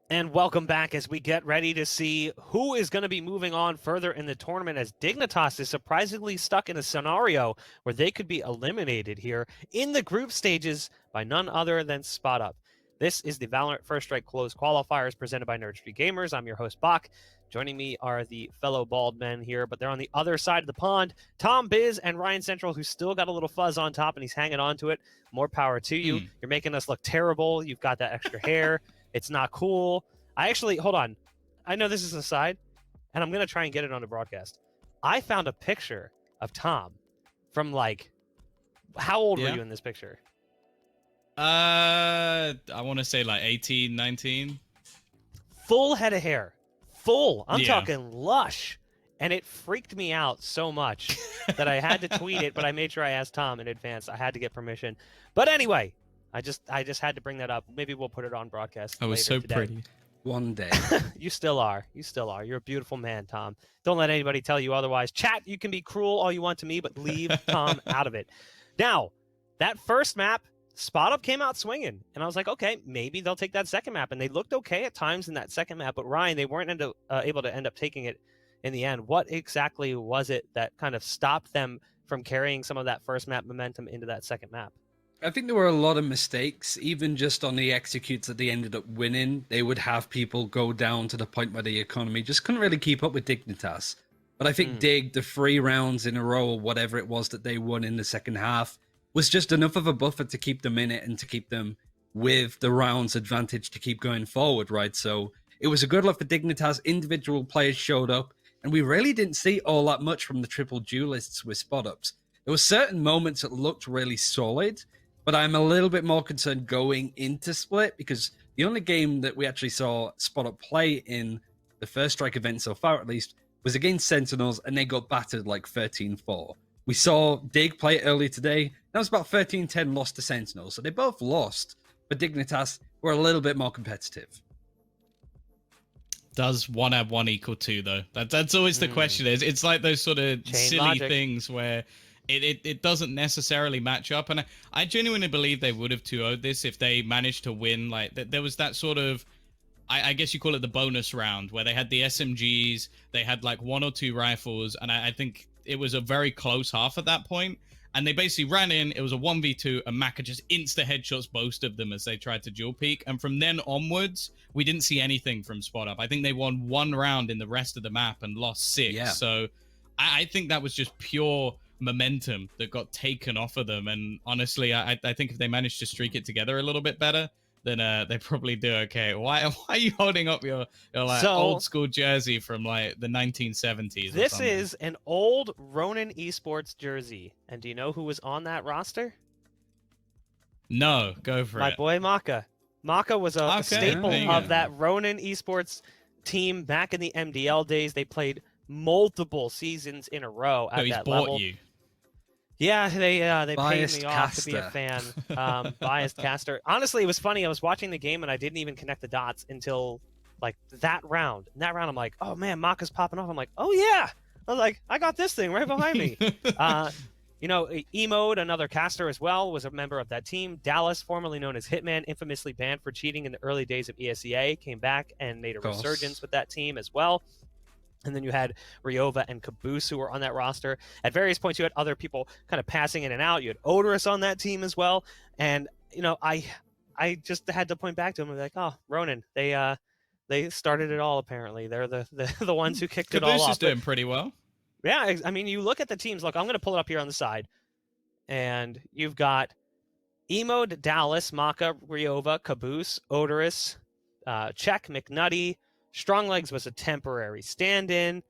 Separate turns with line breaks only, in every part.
And welcome back as we get ready to see who is going to be moving on further in the tournament, as Dignitas is surprisingly stuck in a scenario where they could be eliminated here in the group stages by none other than Spot Up. This is the Valorant First Strike Closed Qualifiers presented by Nerd Street Gamers. I'm your host, Bach. Joining me are the fellow bald men here, but they're on the other side of the pond. Tom Biz and Ryan Central, who's still got a little fuzz on top and he's hanging on to it. More power to you. You're making us look terrible. You've got that extra hair. It's not cool. I actually, hold on. I know this is an aside, and I'm going to try and get it on the broadcast. I found a picture of Tom from like, how old were you in this picture?
I want to say like 18, 19.
Full head of hair. Full. I'm talking lush. And it freaked me out so much that I had to tweet it, but I made sure I asked Tom in advance. I had to get permission. But anyway, I just had to bring that up. Maybe we'll put it on broadcast.
I was so
today.
pretty.
One day.
You still are. You still are. You're a beautiful man, Tom. Don't let anybody tell you otherwise. Chat, you can be cruel all you want to me, but leave Tom out of it. Now, that first map, Spot Up came out swinging. And I was like, okay, maybe they'll take that second map. And they looked okay at times in that second map. But Ryan, they weren't able to end up taking it in the end. What exactly was it that kind of stopped them from carrying some of that first map momentum into that second map?
I think there were a lot of mistakes, even just on the executes that they ended up winning. They would have people go down to the point where the economy just couldn't really keep up with Dignitas. But I think Dig, the 3 rounds in a row, or whatever it was that they won in the second half, was just enough of a buffer to keep them in it and to keep them with the rounds advantage to keep going forward, right? So it was a good look for Dignitas. Individual players showed up, and we really didn't see all that much from the triple duelists with spot-ups. There were certain moments that looked really solid, but I'm a little bit more concerned going into Split, because the only game that we actually saw Spot Up play in the First Strike event so far, at least, was against Sentinels, and they got battered like 13-4. We saw Dig play it earlier today. That was about 13-10 lost to Sentinels. So they both lost, but Dignitas were a little bit more competitive.
Does 1 add 1 equal 2, though? That's always the question. It's like those sort of
Chain
silly
logic.
things where it doesn't necessarily match up. And I genuinely believe they would have 2-0'd this if they managed to win. Like, there was that sort of, I guess you call it the bonus round, where they had the SMGs, they had like 1 or 2 rifles, and I think it was a very close half at that point. And they basically ran in, it was a 1v2, and Maka just insta-headshots both of them as they tried to dual peek. And from then onwards, we didn't see anything from Spot Up. I think they won 1 round in the rest of the map and lost 6.
Yeah.
So I think that was just pure momentum that got taken off of them. And honestly, I think if they managed to streak it together a little bit better, then they probably do okay. Why are you holding up your like old school jersey from like the 1970s?
This is an old Ronin Esports jersey. And do you know who was on that roster?
No, go for
My
it.
boy Maka. Maka was a staple
there you
of
go.
that Ronin Esports team back in the MDL days. They played multiple seasons in a row at
So he's
that
bought
level.
you.
Yeah, they paid
Biased
me off to be a
caster.
fan. Biased caster. Honestly, it was funny. I was watching the game and I didn't even connect the dots until like that round. In that round, I'm like, oh man, Maka's popping off. I'm like, oh yeah. I was like, I got this thing right behind me. You know, Emode, another caster as well, was a member of that team. Dallas, formerly known as Hitman, infamously banned for cheating in the early days of ESEA, came back and made a resurgence with that team as well. And then you had Ryova and Caboose who were on that roster. At various points, you had other people kind of passing in and out. You had Odorous on that team as well. And, you know, I just had to point back to him and be like, oh, Ronin, they started it all, apparently. They're the ones who kicked it all off.
Caboose is doing pretty well.
Yeah, I mean, you look at the teams. Look, I'm going to pull it up here on the side. And you've got Emode, Dallas, Maka, Ryova, Caboose, Odorous, Czech, McNutty. Stronglegs was a temporary stand-in.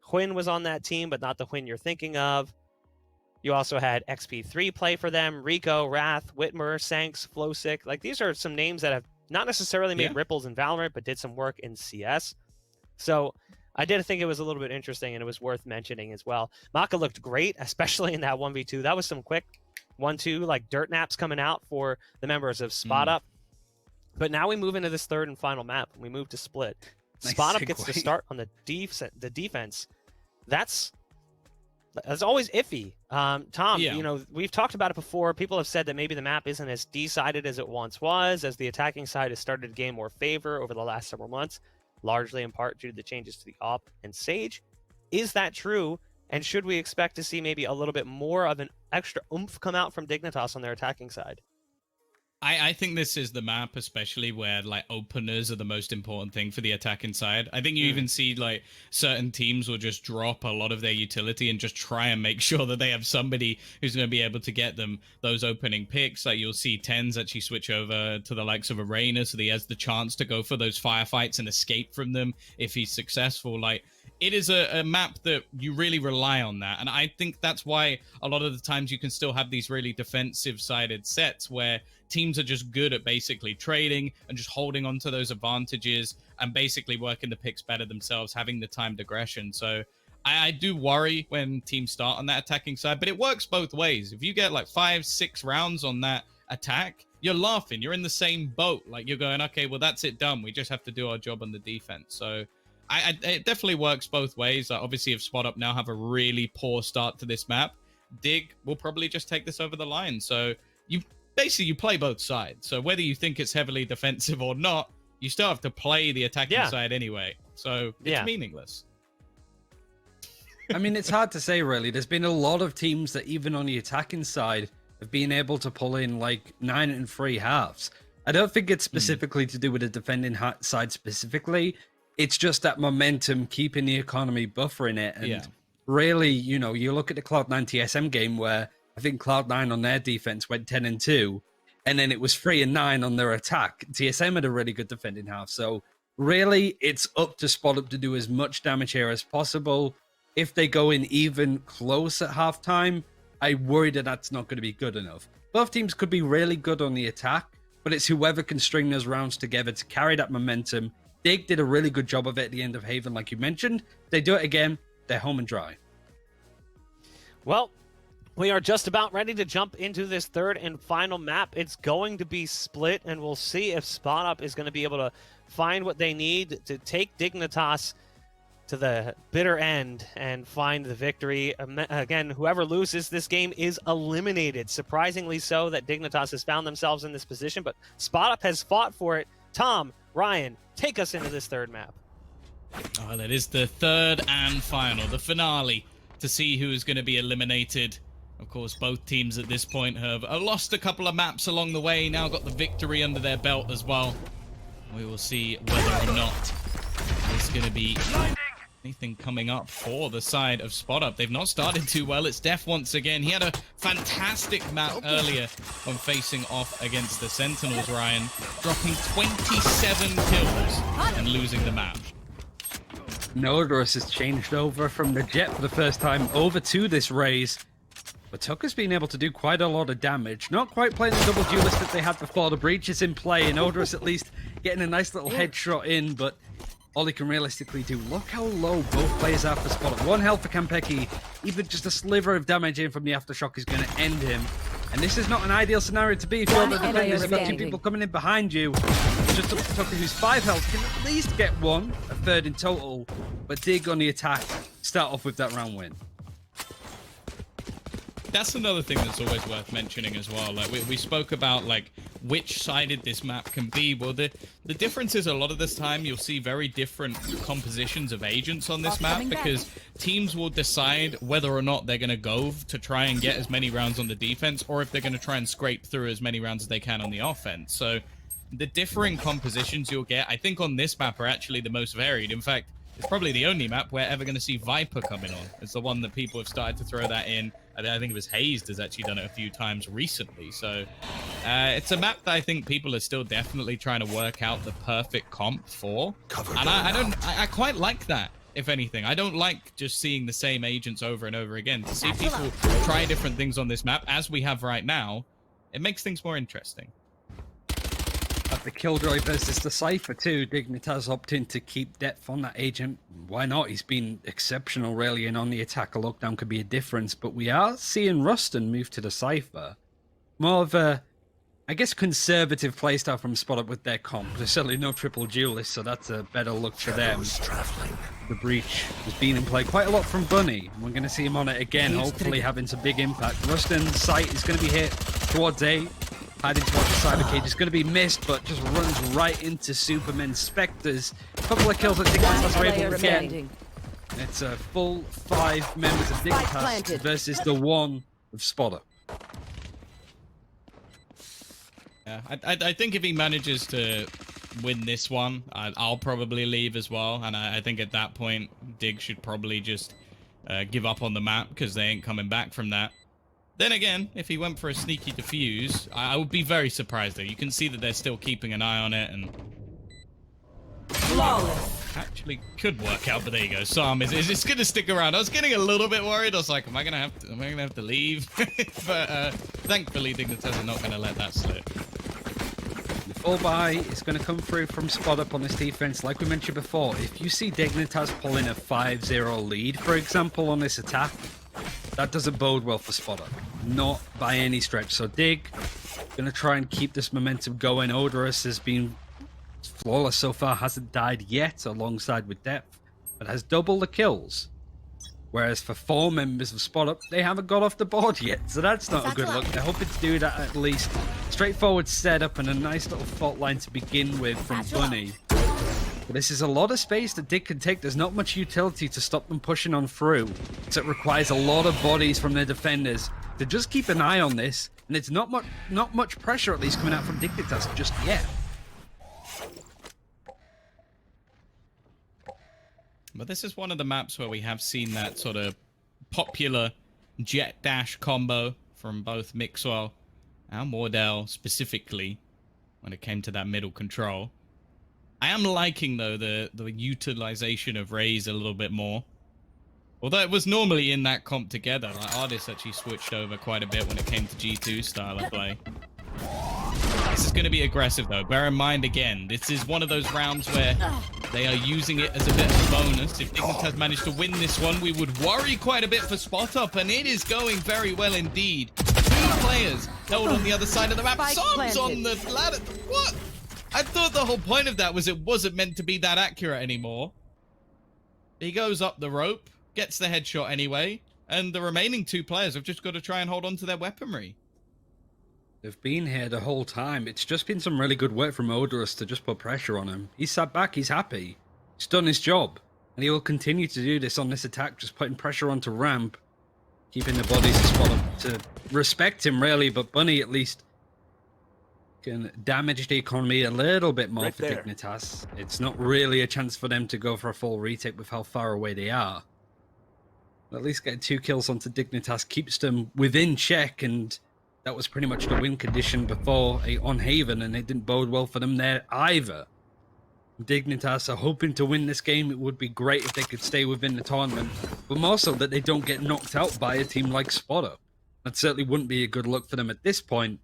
Hwin was on that team, but not the Hwin you're thinking of. You also had XP3 play for them. Rico, Wrath, Whitmer, Sanks, Flowsick. Like, these are some names that have not necessarily made ripples in Valorant, but did some work in CS. So I did think it was a little bit interesting, and it was worth mentioning as well. Maka looked great, especially in that 1v2. That was some quick 1-2, like, dirt naps coming out for the members of Spot Up. But now we move into this third and final map. We move to Split.
Nice
Spot Up
segue.
gets to start on the defense. That's That's always iffy. Tom,
Yeah.
you know, we've talked about it before. People have said that maybe the map isn't as decided as it once was, as the attacking side has started to gain more favor over the last several months, largely in part due to the changes to the AWP and Sage. Is that true? And should we expect to see maybe a little bit more of an extra oomph come out from Dignitas on their attacking side?
I think this is the map, especially where like openers are the most important thing for the attacking side. I think you even see like certain teams will just drop a lot of their utility and just try and make sure that they have somebody who's going to be able to get them those opening picks. Like you'll see Tens actually switch over to the likes of Arena, so that he has the chance to go for those firefights and escape from them if he's successful. Like it is a map that you really rely on that. And I think that's why a lot of the times you can still have these really defensive-sided sets where teams are just good at basically trading and just holding on to those advantages and basically working the picks better themselves, having the timed aggression. So I do worry when teams start on that attacking side, but it works both ways. If you get like 5-6 rounds on that attack, you're laughing. You're in the same boat. Like you're going, okay, well, that's it done. We just have to do our job on the defense. So it definitely works both ways. Like, obviously, if Spot Up now have a really poor start to this map, Dig will probably just take this over the line. So you play both sides. So whether you think it's heavily defensive or not, you still have to play the attacking side anyway. So it's meaningless.
I mean, it's hard to say, really. There's been a lot of teams that even on the attacking side have been able to pull in like 9 and 3 halves. I don't think it's specifically to do with the defending side specifically. It's just that momentum, keeping the economy, buffering it. And really, you know, you look at the Cloud9 TSM game where I think Cloud9 on their defense went 10 and 2, and then it was 3 and 9 on their attack. TSM had a really good defending half. So really, it's up to Spot Up to do as much damage here as possible. If they go in even close at halftime, I worry that that's not going to be good enough. Both teams could be really good on the attack, but it's whoever can string those rounds together to carry that momentum. Dig did a really good job of it at the end of Haven, like you mentioned. They do it again, they're home and dry.
Well, we are just about ready to jump into this third and final map. It's going to be split, and we'll see if Spot Up is going to be able to find what they need to take Dignitas to the bitter end and find the victory. Again, whoever loses this game is eliminated. Surprisingly so that Dignitas has found themselves in this position, but Spot Up has fought for it. Tom, Ryan, take us into this third map.
Oh, that is the third and final, the finale, to see who is going to be eliminated. Of course, both teams at this point have lost a couple of maps along the way, now got the victory under their belt as well. We will see whether or not there's going to be anything coming up for the side of Spot Up. They've not started too well. It's Def once again. He had a fantastic map earlier when facing off against the Sentinels, Ryan, dropping 27 kills and losing the map.
Nodorus has changed over from the Jet for the first time over to this Raze. But Tucker's been able to do quite a lot of damage. Not quite playing the double duelist that they had before. The breach is in play, and Odorous at least getting a nice little headshot in, but all he can realistically do. Look how low both players are for Spot Up. 1 health for Kampeki. Even just a sliver of damage in from the Aftershock is going to end him. And this is not an ideal scenario to be if you're the defenders. You've got 2 people coming in behind you. It's just up to Tucker, who's 5 health, can at least get 1, a third in total. But Dig on the attack, start off with that round win.
That's another thing that's always worth mentioning as well. Like we spoke about like which sided this map can be. Well, the difference is a lot of this time you'll see very different compositions of agents on this map because teams will decide whether or not they're going to go to try and get as many rounds on the defense or if they're going to try and scrape through as many rounds as they can on the offense. So the differing compositions you'll get, I think on this map are actually the most varied. In fact, it's probably the only map we're ever going to see Viper coming on. It's the one that people have started to throw that in. I think it was Hazed has actually done it a few times recently. So it's a map that I think people are still definitely trying to work out the perfect comp for. And I quite like that, if anything. I don't like just seeing the same agents over and over again. To see people try different things on this map, as we have right now, it makes things more interesting.
At the Killjoy versus the Cypher too, Dignitas opting to keep depth on that agent. Why not? He's been exceptional really, and on the attack a lockdown could be a difference, but we are seeing Ruston move to the Cypher. More of a I guess, conservative playstyle from Spot Up with their comp. There's certainly no triple duelist, so that's a better look for them. The Breach has been in play quite a lot from Bunny. We're going to see him on it again, hopefully having some big impact. Rustin's sight is going to be hit towards A. Hiding towards the cyber cage is going to be missed, but just runs right into Superman Spectres. A couple of kills that Dignitas are able to get. It's a full 5 members of Dignitas versus the 1 of Spot Up.
Yeah, I think if he manages to win this one, I'll probably leave as well. And I think at that point, Dig should probably just give up on the map because they ain't coming back from that. Then again, if he went for a sneaky defuse, I would be very surprised though. You can see that they're still keeping an eye on it and actually could work out, but there you go. Sam is just gonna stick around. I was getting a little bit worried. I was like, am I gonna have to leave? But thankfully Dignitas are not gonna let that slip.
The full buy is going to come through from Spot Up on this defense. Like we mentioned before, if you see Dignitas pulling a 5-0 lead, for example, on this attack, that doesn't bode well for Spot Up. Not by any stretch. So Dig, going to try and keep this momentum going. Odorous has been flawless so far, hasn't died yet alongside with Depth, but has double the kills. Whereas for 4 members of Spot Up, they haven't got off the board yet, so that's not a good look. They're hoping to do that at least. Straightforward setup and a nice little fault line to begin with from Bunny. But this is a lot of space that Dig can take. There's not much utility to stop them pushing on through, so it requires a lot of bodies from their defenders to just keep an eye on this, and it's not much pressure at least coming out from Dignitas just yet.
But this is one of the maps where we have seen that sort of popular jet dash combo from both Mixwell and Wardell specifically when it came to that middle control. I am liking, though, the utilization of Raze a little bit more. Although it was normally in that comp together, like Artis actually switched over quite a bit when it came to G2 style of play. This is going to be aggressive, though. Bear in mind, again, this is one of those rounds where they are using it as a bit of a bonus. If Dignitas managed to win this one, we would worry quite a bit for Spot Up, and it is going very well indeed. 2 players held on the other side of the map. Sam's on the ladder. What? I thought the whole point of that was it wasn't meant to be that accurate anymore. He goes up the rope, gets the headshot anyway, and the remaining 2 players have just got to try and hold on to their weaponry.
They've been here the whole time. It's just been some really good work from Odorous to just put pressure on him. He's sat back, he's happy. He's done his job. And he will continue to do this on this attack, just putting pressure onto Ramp, keeping the bodies to Spot Up to respect him, really. But Bunny, at least, can damage the economy a little bit more for Dignitas. It's not really a chance for them to go for a full retake with how far away they are. But at least getting 2 kills onto Dignitas keeps them within check, and that was pretty much the win condition before on Haven, and it didn't bode well for them there either. Dignitas are hoping to win this game. It would be great if they could stay within the tournament, but more so that they don't get knocked out by a team like Spot Up. That certainly wouldn't be a good look for them at this point.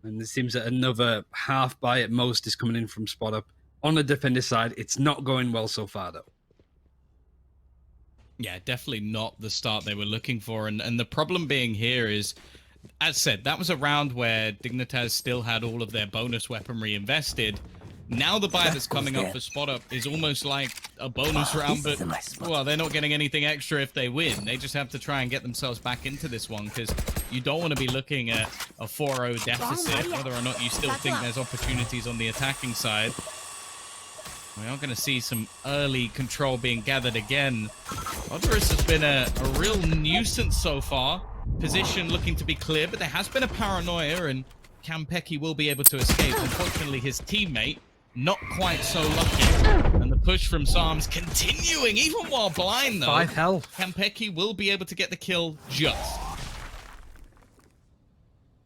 And it seems that another half buy at most is coming in from Spot Up. On the defender side, it's not going well so far, though.
Yeah, definitely not the start they were looking for. And the problem being here is, as said, that was a round where Dignitas still had all of their bonus weaponry invested. Now the buy that's coming up for Spot Up is almost like a bonus round, but, well, they're not getting anything extra if they win. They just have to try and get themselves back into this one, because you don't want to be looking at a 4-0 deficit, whether or not you still think there's opportunities on the attacking side. We are going to see some early control being gathered again. Odorous has been a real nuisance so far. Position looking to be clear, but there has been a paranoia, and Kampeki will be able to escape. Unfortunately, his teammate not quite so lucky. And the push from Psalms continuing, even while blind, though.
5 health.
Kampeki will be able to get the kill just.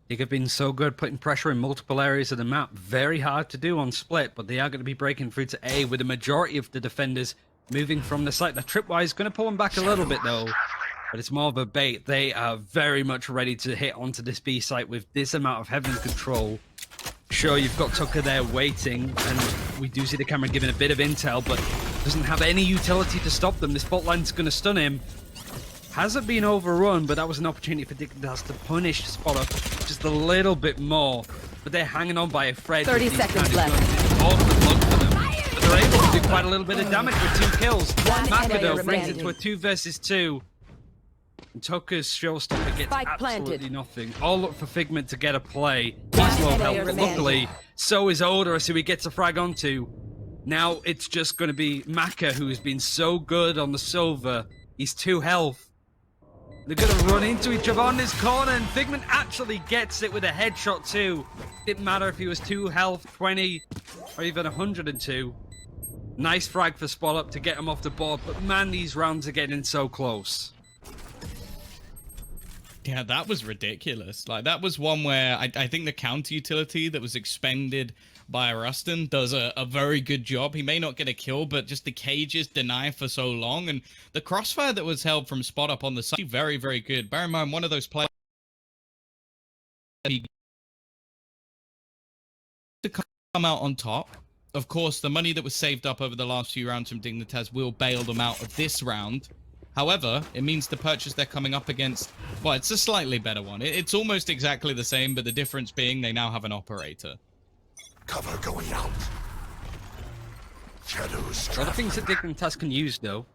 They have been so good putting pressure in multiple areas of the map. Very hard to do on split, but they are going to be breaking through to A with the majority of the defenders moving from the site. The tripwise going to pull them back a little bit, though. But it's more of a bait. They are very much ready to hit onto this B site with this amount of heaven control. Sure, you've got Tucker there waiting, and we do see the camera giving a bit of intel, but doesn't have any utility to stop them. This fault line's going to stun him. Hasn't been overrun, but that was an opportunity for Dignitas to punish Spot Up just a little bit more. but they're hanging on by a thread.
30 seconds left.
Awkward luck for them. But they're able to do quite a little bit of damage with 2 kills.
One
Maka, though,
enemy
brings it
remaining.
to a 2 versus 2. And Tucker's showstopper gets
Spike
absolutely
planted.
nothing. All up for Figment to get a play.
One
He's low
enemy
health.
remaining.
Luckily, so is Odorous, who he gets a frag onto. Now it's just going to be Maka, who has been so good on the Silver. He's 2 health. They're going to run into each other on this corner, and Figment actually gets it with a headshot too. Didn't matter if he was 2 health, 20, or even 102. Nice frag for Spot Up to get him off the board, but man, these rounds are getting so close.
Yeah, that was ridiculous. Like, that was one where I think the counter utility that was expended by Rustin does a very good job. He may not get a kill, but just the cages deny for so long. And the crossfire that was held from Spot Up on the side, very, very good. Bear in mind, one of those players to come out on top. Of course, the money that was saved up over the last few rounds from Dignitas will bail them out of this round. However, it means the purchase they're coming up against, well, it's a slightly better one. It's almost exactly the same, but the difference being they now have an operator.
Cover going out. Shadows.
A lot of things that Dignitas can use, though.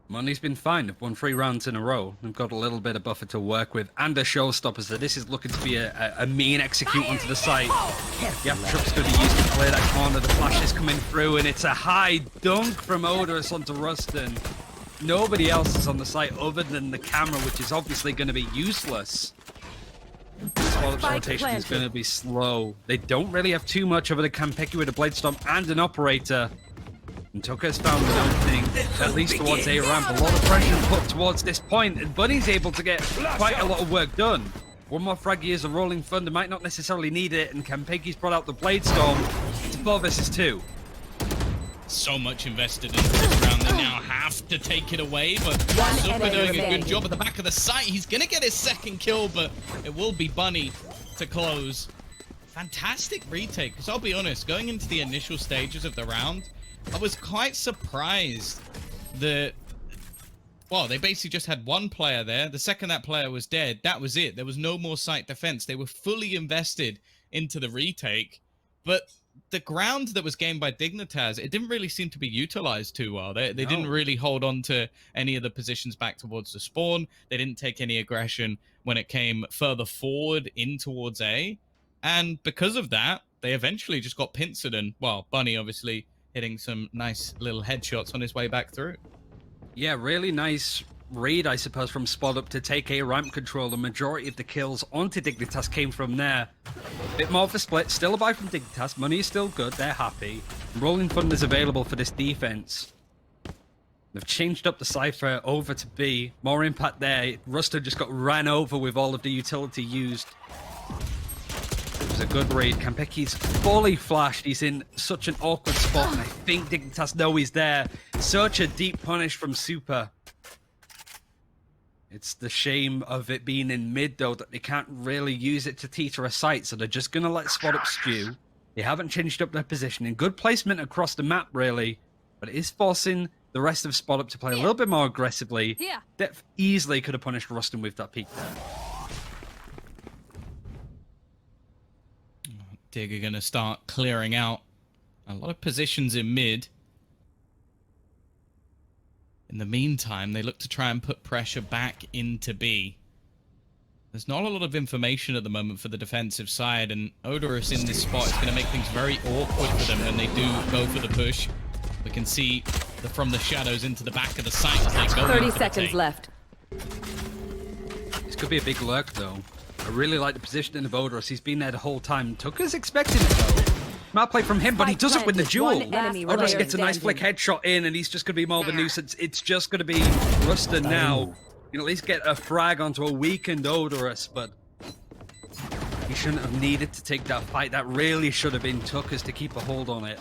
Money's been fine. They've won 3 rounds in a row. They've got a little bit of buffer to work with, and a showstopper, so this is looking to be a mean execute onto the site. Yeah, Trump's going to use to clear that corner. The flash is coming through, and it's a high dunk from Odorous onto Rustin. Nobody else is on the site other than the camera, which is obviously going to be useless. Spot's rotation is going to be slow. They don't really have too much over the Kampeki with a Blade Storm and an operator. And Tucker's found an opening, at least towards A ramp. A lot of pressure put towards this point, and Bunny's able to get quite a lot of work done. One more frag is a Rolling Thunder, might not necessarily need it, and Kampeki's brought out the Blade Storm. It's 4 versus 2.
So much invested into this round, they now have to take it away, but Super doing a good job at the back of the site. He's gonna get his 2nd kill, but it will be Bunny to close. Fantastic retake, because I'll be honest, going into the initial stages of the round, I was quite surprised that, well, they basically just had 1 player there. The second that player was dead, that was it. There was no more site defense. They were fully invested into the retake, but the ground that was gained by Dignitas, it didn't really seem to be utilized too well. They didn't really hold on to any of the positions back towards the spawn. They didn't take any aggression when it came further forward in towards A. And because of that, they eventually just got pincered, and, well, Bunny obviously hitting some nice little headshots on his way back through.
Yeah, really nice read, I suppose, from Spot Up to take A ramp control. The majority of the kills onto Dignitas came from there. Bit more of a split, still a buy from Dignitas. Money is still good, they're happy. Rolling Thunder's available for this defense. They've changed up the Cypher over to B. More impact there. Ruster just got ran over with all of the utility used. It was a good read. Kampeki's fully flashed. He's in such an awkward spot, and I think Dignitas know he's there. Such a deep punish from Super. It's the shame of it being in mid, though, that they can't really use it to teeter a site, so they're just going to let Spot Up stew. They haven't changed up their positioning. Good placement across the map, really, but it is forcing the rest of Spot Up to play a little bit more aggressively. Depth easily could have punished Rustin with that peek there.
Dig are going to start clearing out a lot of positions in mid. In the meantime, they look to try and put pressure back into B. There's not a lot of information at the moment for the defensive side, and Odorous in this spot is going to make things very awkward for them when they do go for the push. We can see from the shadows into the back of the site as they go.
30 seconds left.
This could be a big lurk, though. I really like the positioning of Odorous. He's been there the whole time. Tucker's expecting it, though. Smart play from him, but he doesn't win the duel. Odorous gets a nice flick headshot in, and he's just going to be more of a nuisance. It's just going to be Rustin now. You can at least get a frag onto a weakened Odorous, but he shouldn't have needed to take that fight. That really should have been Tucker's to keep a hold on it.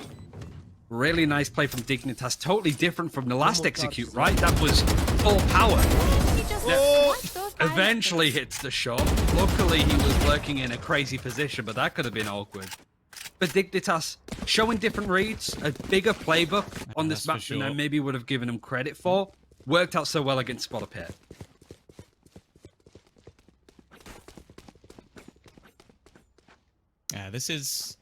Really nice play from Dignitas. Totally different from the last execute, right? That was full power. Eventually hits the shot. Luckily, he was lurking in a crazy position, but that could have been awkward. But Dignitas showing different reads, a bigger playbook on this map than I maybe would have given him credit for. Worked out so well against Spot Up here.
Yeah, this is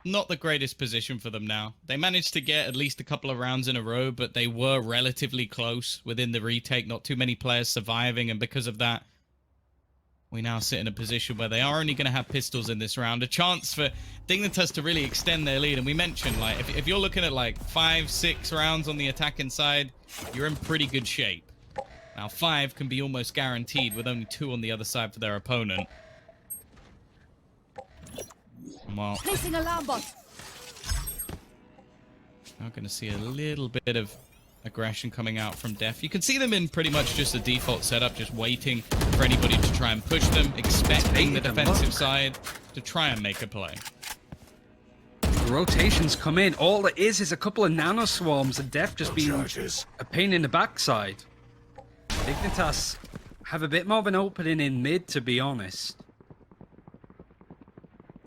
not the greatest position for them now. They managed to get at least a couple of rounds in a row, but they were relatively close within the retake. Not too many players surviving, and because of that, we now sit in a position where they are only going to have pistols in this round. A chance for Dignitas to really extend their lead. And we mentioned, like, if you're looking at, like, 5-6 rounds on the attacking side, you're in pretty good shape. Now, 5 can be almost guaranteed with only 2 on the other side for their opponent. Well,
Placing alarm bot.
now going to see a little bit of aggression coming out from Def. You can see them in pretty much just a default setup, just waiting for anybody to try and push them, expecting the defensive side to try and make a play.
The rotations come in. All it is a couple of nano swarms, and Def just being a pain in the backside. Dignitas have a bit more of an opening in mid, to be honest.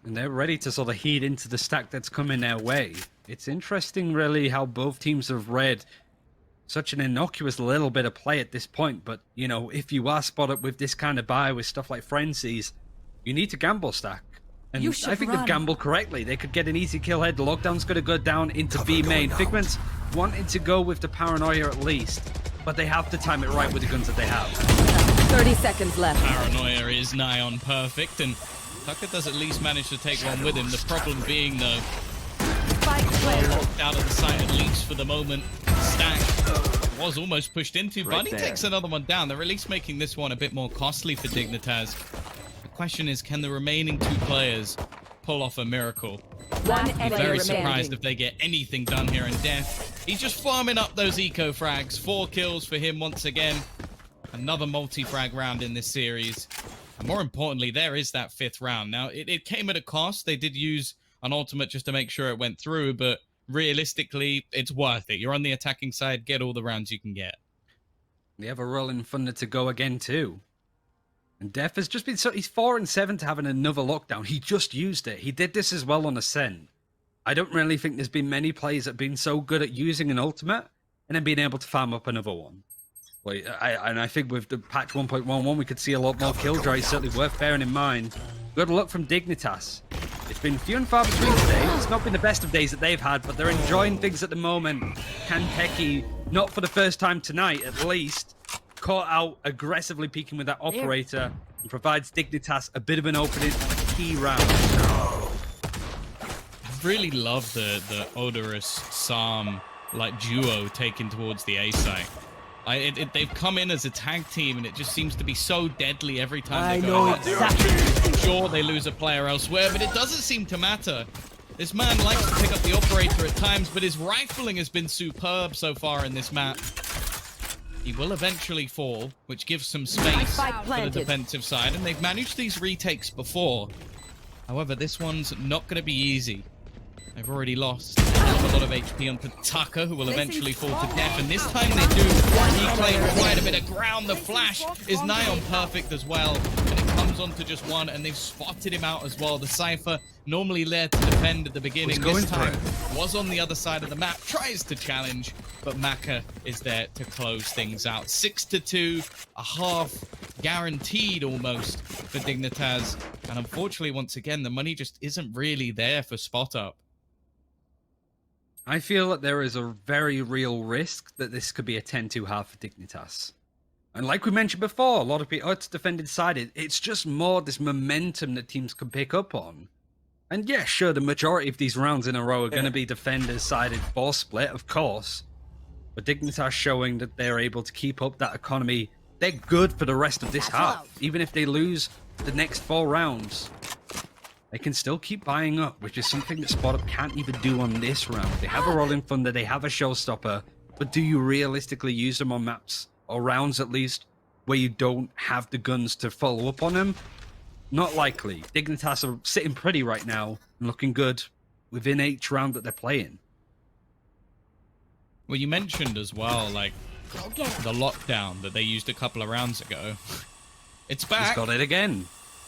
And they're ready to sort of heed into the stack that's coming their way. It's interesting, really, how both teams have read such an innocuous little bit of play at this point. But, you know, if you are spotted with this kind of buy, with stuff like frenzies, you need to gamble stack. And I think they've gambled correctly. They could get an easy kill head. The lockdown's going to go down into B main. Figment's wanting to go with the paranoia at least, but they have to time it right with the guns that they have.
30 seconds left.
Paranoia is nigh on perfect, and Tucker does at least manage to take one with him. The problem being, though, locked out of the sight, at least for the moment. Stack was almost pushed into. Bunny takes another one down. They're at least making this one a bit more costly for Dignitas. The question is, can the remaining 2 players pull off a miracle?
One
I'm very surprised if they get anything done here in Def. He's just farming up those eco frags. 4 kills for him once again. Another multi-frag round in this series. And more importantly, there is that 5th round. Now, it came at a cost. They did use an ultimate just to make sure it went through, but realistically, it's worth it. You're on the attacking side, get all the rounds you can get.
They have a rolling thunder to go again, too. And Def has just been he's 4-7 to having another lockdown. He just used it. He did this as well on Ascent. I don't really think there's been many players that have been so good at using an ultimate and then being able to farm up another one. Like, I think with the patch 1.11, we could see a lot more killjoys. Certainly worth bearing in mind. Good luck from Dignitas. It's been few and far between today. It's not been the best of days that they've had, but they're enjoying things at the moment. Kanteki, not for the first time tonight at least, caught out aggressively peeking with that operator and provides Dignitas a bit of an opening on a key round.
I really love the Odorous Psalm like duo taken towards the A site. They've come in as a tag team, and it just seems to be so deadly every time they go out. Sure, they lose a player elsewhere, but it doesn't seem to matter. This man likes to pick up the operator at times, but his rifling has been superb so far in this map. He will eventually fall, which gives some space for the defensive side, and they've managed these retakes before. However, this one's not going to be easy. They've already lost a lot of HP onto Tucker, who will eventually fall to death. And this time they do reclaim quite a bit of ground. The flash is nigh on perfect as well. And it comes on to just one, and they've spotted him out as well. The Cypher, normally there to defend at the beginning, this time was on the other side of the map. Tries to challenge, but Maka is there to close things out. 6-2, a half guaranteed almost for Dignitas. And unfortunately, once again, the money just isn't really there for spot up.
I feel that there is a very real risk that this could be a 10-2 half for Dignitas. And like we mentioned before, a lot of people, it's defended sided. It's just more this momentum that teams can pick up on. And yeah, sure, the majority of these rounds in a row are going to be defenders sided for split, of course. But Dignitas showing that they're able to keep up that economy. They're good for the rest of this half. Even if they lose the next 4 rounds, they can still keep buying up, which is something that Spot Up can't even do on this round. They have a Rolling Thunder, they have a Showstopper, but do you realistically use them on maps, or rounds at least, where you don't have the guns to follow up on them? Not likely. Dignitas are sitting pretty right now, and looking good within each round that they're playing.
Well, you mentioned as well, like, the lockdown that they used a couple of rounds ago. It's back.
He's got it again.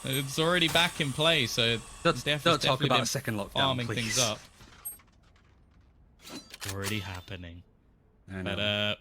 It's already back in play, so
don't talk about a second lockdown,
farming
please.
things up. Already happening.
I know.
But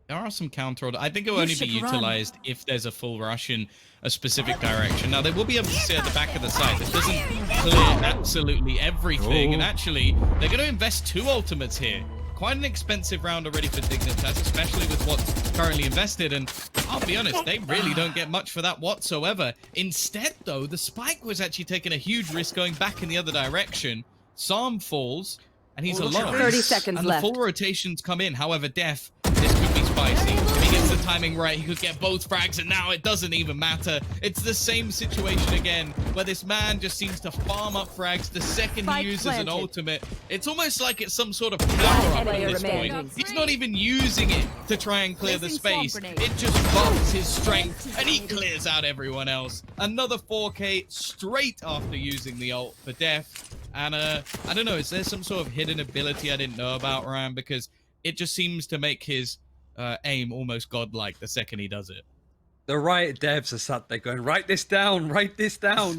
There are some counter orders. I think it will only be utilized if there's a full rush in a specific direction. Now, they will be able to see at the back of the site. This doesn't clear absolutely everything. And actually, they're going to invest 2 ultimates here. Quite an expensive round already for Dignitas, especially with what's currently invested. And I'll be honest, they really don't get much for that whatsoever. Instead, though, the Spike was actually taking a huge risk going back in the other direction. Psalm falls, and he's alone.
30 seconds
and
left.
the full rotations come in. However, Def, this could be spicy. If he gets the timing right, he could get both frags, and now it doesn't even matter. It's the same situation again, where this man just seems to farm up frags the second he uses an ultimate. It's almost like it's some sort of power-up at this point. He's not even using it to try and clear the space. It just buffs his strength, and he clears out everyone else. Another 4K straight after using the ult for Def. And I don't know, is there some sort of hidden ability I didn't know about, Ryan? Because it just seems to make his aim almost godlike the second he does it.
The Riot devs are sat there going, write this down, write this down.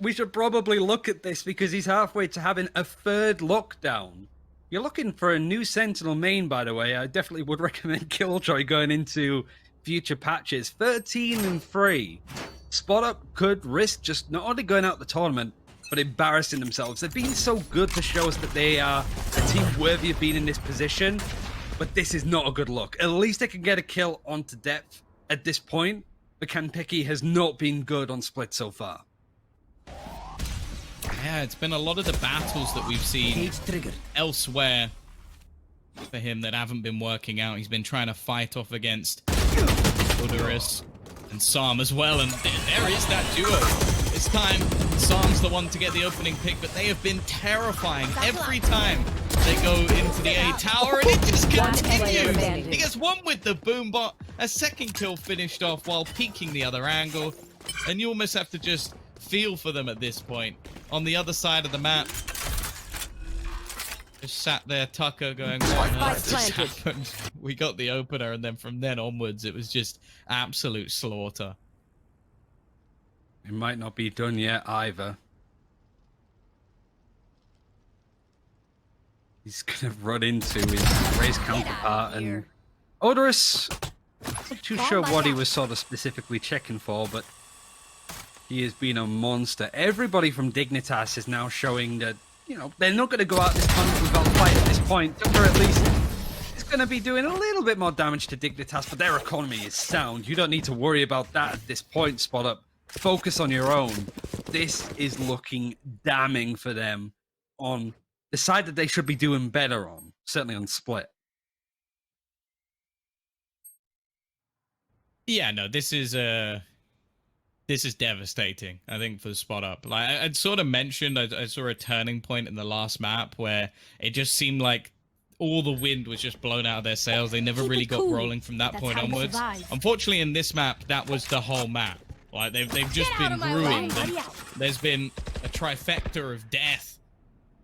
We should probably look at this because he's halfway to having a 3rd lockdown. You're looking for a new Sentinel main, by the way. I definitely would recommend Killjoy going into future patches. 13-3. Spot Up could risk just not only going out the tournament, but embarrassing themselves. They've been so good to show us that they are a team worthy of being in this position, but this is not a good look. At least they can get a kill onto Depth at this point, but Kanpeki has not been good on Split so far.
Yeah, it's been a lot of the battles that we've seen elsewhere for him that haven't been working out. He's been trying to fight off against Odorous and Psalm as well, and there is that duo. This time, Psalm's the one to get the opening pick, but they have been terrifying every time they go into the A tower, and it just continues. He gets one with the boombot, a second kill finished off while peeking the other angle, and you almost have to just feel for them at this point. On the other side of the map, just sat there, Tucker going, what on earth just happened? We got the opener, and then from then onwards, it was just absolute slaughter.
It might not be done yet either. He's gonna run into his race counterpart, and Odorous, not too sure what he was sort of specifically checking for, but he has been a monster. Everybody from Dignitas is now showing that, you know, they're not going to go out this tournament without a fight at this point. Or at least it's going to be doing a little bit more damage to Dignitas, but their economy is sound. You don't need to worry about that at this point, Spot Up. Focus on your own. This is looking damning for them on the side that they should be doing better on, certainly on Split.
Yeah, no, this is devastating, I think, for Spot Up. Like I'd sort of mentioned, I saw a turning point in the last map where it just seemed like all the wind was just blown out of their sails. They never really got rolling from that point onwards. Unfortunately, in this map, that was the whole map. Like they've just been ruined. And there's been a trifecta of death,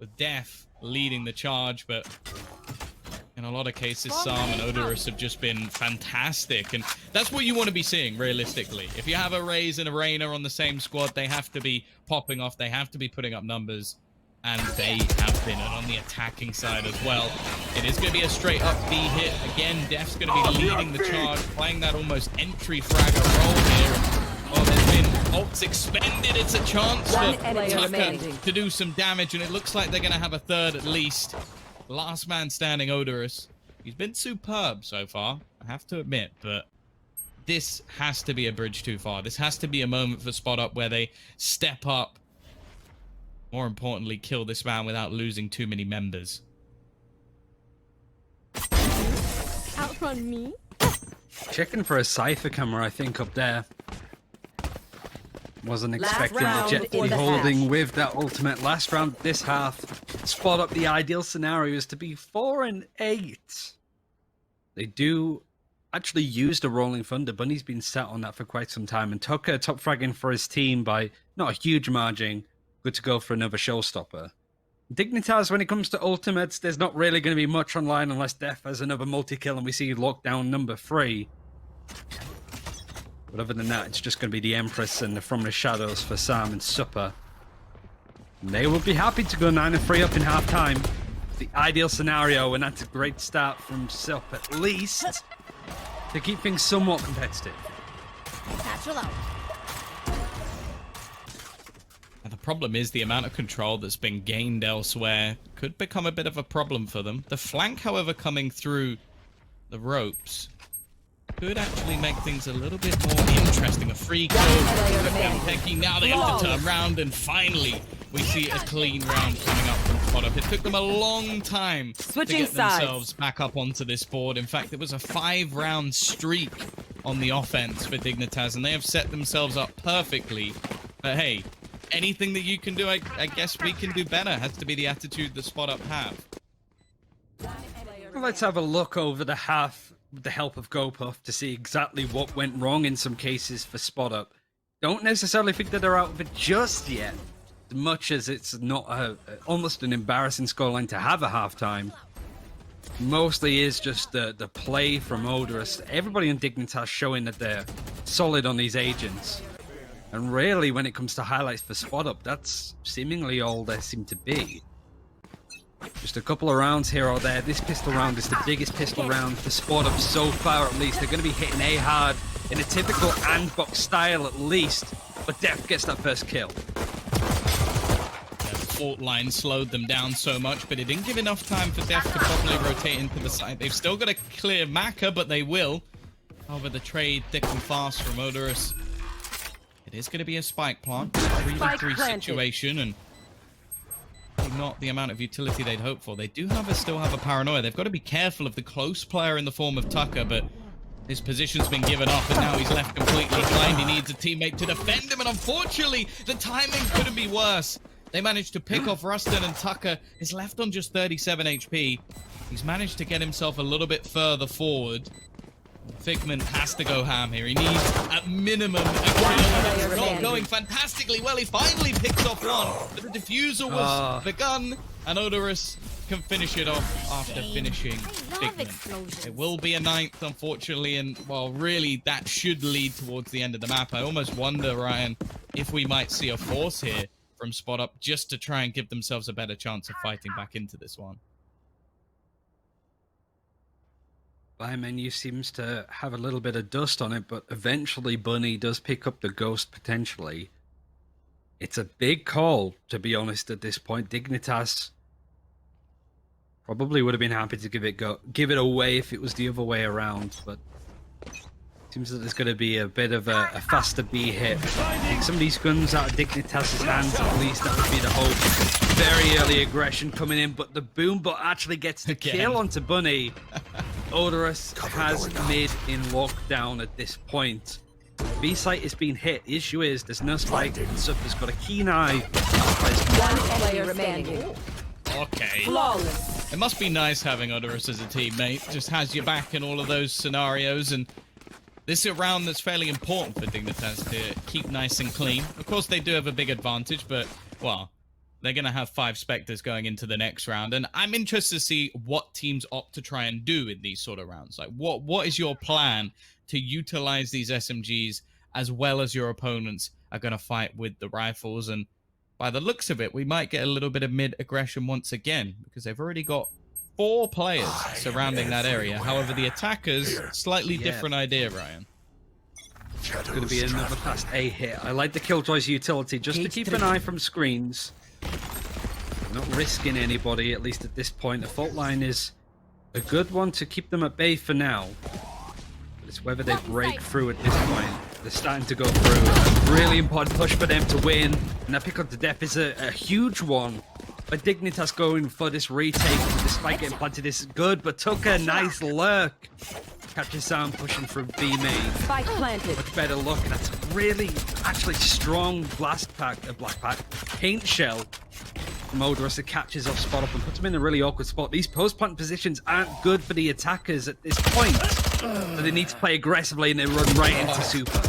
with Death leading the charge, but in a lot of cases, Psalm and Odorous have just been fantastic, and that's what you want to be seeing, realistically. If you have a Raze and a Reyna on the same squad, they have to be popping off, they have to be putting up numbers, and they have been, and on the attacking side as well. It is going to be a straight-up B hit. Again, Def's going to be leading the charge, playing that almost entry fragger role here. Oh, there's been ults expended. It's a chance for Tucker to do some damage, and it looks like they're going to have a third at least. Last man standing, Odorous. He's been superb so far, I have to admit, but this has to be a bridge too far. This has to be a moment for Spot Up where they step up. More importantly, kill this man without losing too many members.
Outrun me?
Checking for a Cypher camera, I think, up there. Wasn't expecting the Jet to be holding with that ultimate last round this half. Spot Up, the ideal scenario is to be 4-8. They do actually use the Rolling Thunder. Bunny's been set on that for quite some time. And Tucker top fragging for his team by not a huge margin. Good to go for another showstopper. Dignitas, when it comes to ultimates, there's not really going to be much online unless Def has another multi-kill and we see lockdown number 3. But other than that, it's just going to be the Empress and the From the Shadows for Sam and Supper. And they will be happy to go 9-3 up in half-time. The ideal scenario, and that's a great start from Sup at least. to keep things somewhat competitive.
Satchel out.
And the problem is the amount of control that's been gained elsewhere could become a bit of a problem for them. The flank, however, coming through the ropes could actually make things a little bit more interesting. A free kill for Campeki. Now they have to turn around, and finally we see a clean round coming up from Spot Up. It took them a long time to get themselves back up onto this board. In fact, it was a 5-round streak on the offense for Dignitas, and they have set themselves up perfectly. But hey, anything that you can do, I guess we can do better. Has to be the attitude that Spot Up have.
Well, let's have a look over the half with the help of GoPuff to see exactly what went wrong in some cases for Spot Up. Don't necessarily think that they're out of it just yet, as much as it's not almost an embarrassing scoreline to have a halftime. Mostly is just the play from Odorous. Everybody in Dignitas showing that they're solid on these agents. And really, when it comes to highlights for Spot Up, that's seemingly all there seem to be. Just a couple of rounds here or there. This pistol round is the biggest pistol round for Spot Up so far, at least. They're going to be hitting A hard in a typical andbox style, at least. But Def gets that first kill.
The fault line slowed them down so much, but it didn't give enough time for Def to properly rotate into the side. They've still got to clear Maka, but they will. However, the trade thick and fast from Odorous. It is going to be a spike plant. 3v3 situation, and not the amount of utility they'd hope for. They do still have a paranoia. They've got to be careful of the close player in the form of Tucker, but his position's been given up, and now he's left completely blind. He needs a teammate to defend him, and unfortunately, the timing couldn't be worse. They managed to pick off Rustin, and Tucker is left on just 37 HP. He's managed to get himself a little bit further forward. Figment has to go ham here. He needs, at minimum, a kill. It's not going fantastically well. He finally picks off one, but the diffuser was begun, and Odorous can finish it off after finishing Figment. It will be a 9th, unfortunately, and, well, really, that should lead towards the end of the map. I almost wonder, Ryan, if we might see a force here from Spot Up just to try and give themselves a better chance of fighting back into this one.
My menu seems to have a little bit of dust on it, but eventually Bunny does pick up the ghost potentially. It's a big call, to be honest, at this point. Dignitas probably would have been happy to give it away if it was the other way around, but seems that there's going to be a bit of a faster B hit. Take some of these guns out of Dignitas' hands, at least that would be the hope. Very early aggression coming in, but the boom bot actually gets the kill onto Bunny. Odorous has mid in lockdown at this point. B site is being hit. The issue is there's no spike. Sup has got a keen eye.
One player remaining.
Okay.
Flawless.
It must be nice having Odorous as a teammate. Just has your back in all of those scenarios, and this is a round that's fairly important for Dignitas to keep nice and clean. Of course, they do have a big advantage, but, well, they're going to have 5 Spectres going into the next round, and I'm interested to see what teams opt to try and do in these sort of rounds. Like, what is your plan to utilize these SMGs as well as your opponents are going to fight with the rifles? And by the looks of it, we might get a little bit of mid-aggression once again, because they've already got 4 players surrounding that area. However, the attackers, slightly different idea, Ryan.
It's going to be another fast A hit. I like the Killjoy's utility, just to keep an eye from screens. Not risking anybody, at least at this point. The fault line is a good one to keep them at bay for now. But it's whether they break through at this point. They're starting to go through. A really important push for them to win. And that pick up to death is a huge one. But Dignitas going for this retake, despite getting planted, is good. But Tucker, nice lurk. Catches Sam pushing from B main.
Spike planted.
Much better look. And that's really actually strong black pack, paint shell from Odorous that catches off Spot Up and puts him in a really awkward spot. These post-plant positions aren't good for the attackers at this point. So they need to play aggressively and they run right into Super.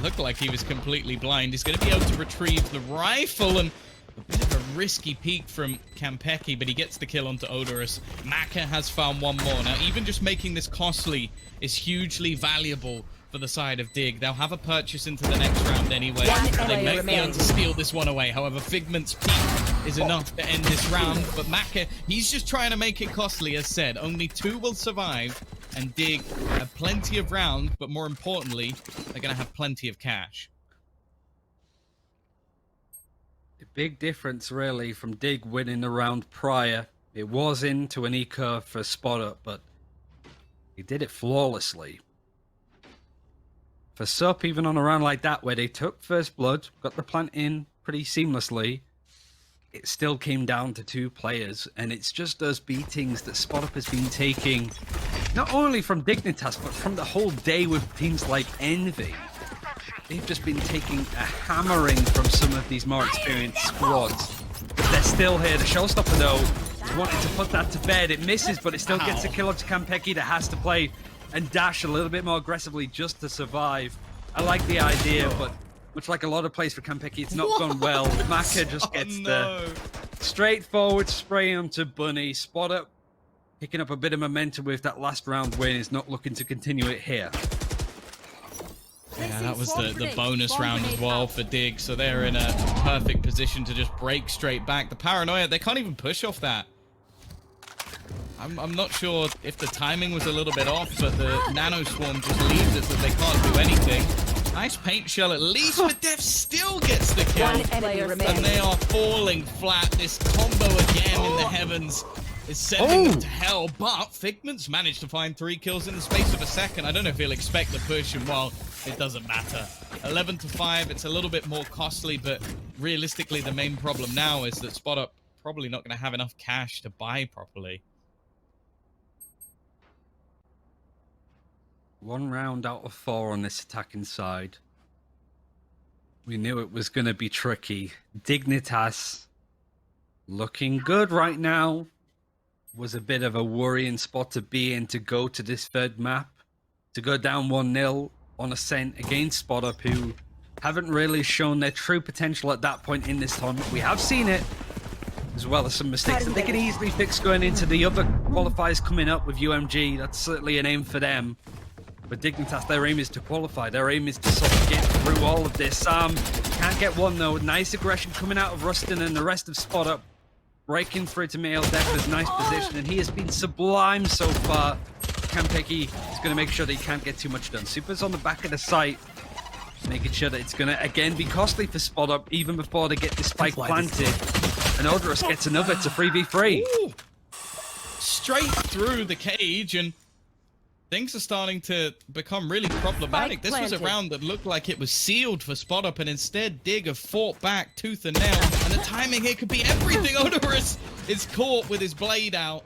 Looked like he was completely blind. He's going to be able to retrieve the rifle, and a bit of a risky peek from Campeki, but he gets the kill onto Odorous. Maka has found one more. Now, even just making this costly is hugely valuable for the side of Dig. They'll have a purchase into the next round anyway. They may be able to steal this one away. However, Figment's peek is enough to end this round. But Maka, he's just trying to make it costly, as said. Only 2 will survive. and Dig have plenty of rounds, but more importantly, they're going to have plenty of cash.
The big difference, really, from Dig winning the round prior. It was into an E-curve for spot up, but he did it flawlessly. For Sup, even on a round like that, where they took first blood, got the plant in pretty seamlessly, it still came down to 2 players, and it's just those beatings that Spot Up has been taking, not only from Dignitas, but from the whole day with teams like Envy. They've just been taking a hammering from some of these more experienced squads. But they're still here. The showstopper, though, is wanting to put that to bed. It misses, but it still gets a kill onto Kampeki that has to play and dash a little bit more aggressively just to survive. I like the idea, but much like a lot of plays for Kampeki, it's not gone well. Maka just gets the straightforward spray onto Bunny. Spot Up picking up a bit of momentum with that last round win, is not looking to continue it here.
Yeah, that was the bonus round as well for Dig, so they're in a perfect position to just break straight back. The paranoia, they can't even push off that. I'm not sure if the timing was a little bit off, but the Nano Swarm just leaves it that they can't do anything. Nice paint shell at least, but Def still gets the kill. And they are falling flat. This combo again in the heavens is sending them to hell, but Figment's managed to find 3 kills in the space of a second. I don't know if he'll expect the push, and well, it doesn't matter. 11 to 5, it's a little bit more costly, but realistically the main problem now is that Spot Up probably not going to have enough cash to buy properly.
1 round out of 4 on this attacking side. We knew it was going to be tricky. Dignitas looking good right now. Was a bit of a worrying spot to be in to go to this third map. To go down 1-0 on Ascent against Spot Up, who haven't really shown their true potential at that point in this tournament. We have seen it, as well as some mistakes that they can easily fix going into the other qualifiers coming up with UMG. That's certainly an aim for them. But Dignitas, their aim is to qualify. Their aim is to sort of get through all of this. Can't get one though. Nice aggression coming out of Rustin and the rest of Spot Up. Breaking through to Male Death's nice position, and he has been sublime so far. Kampeki is going to make sure that he can't get too much done. Super's on the back of the site, making sure that it's going to, again, be costly for Spot Up even before they get this spike planted. And Odorous gets another. It's a 3v3.
Ooh. Straight through the cage, and things are starting to become really problematic. This was a round that looked like it was sealed for Spot Up, and instead Dig have fought back tooth and nail. And the timing here could be everything. Odorous is caught with his blade out.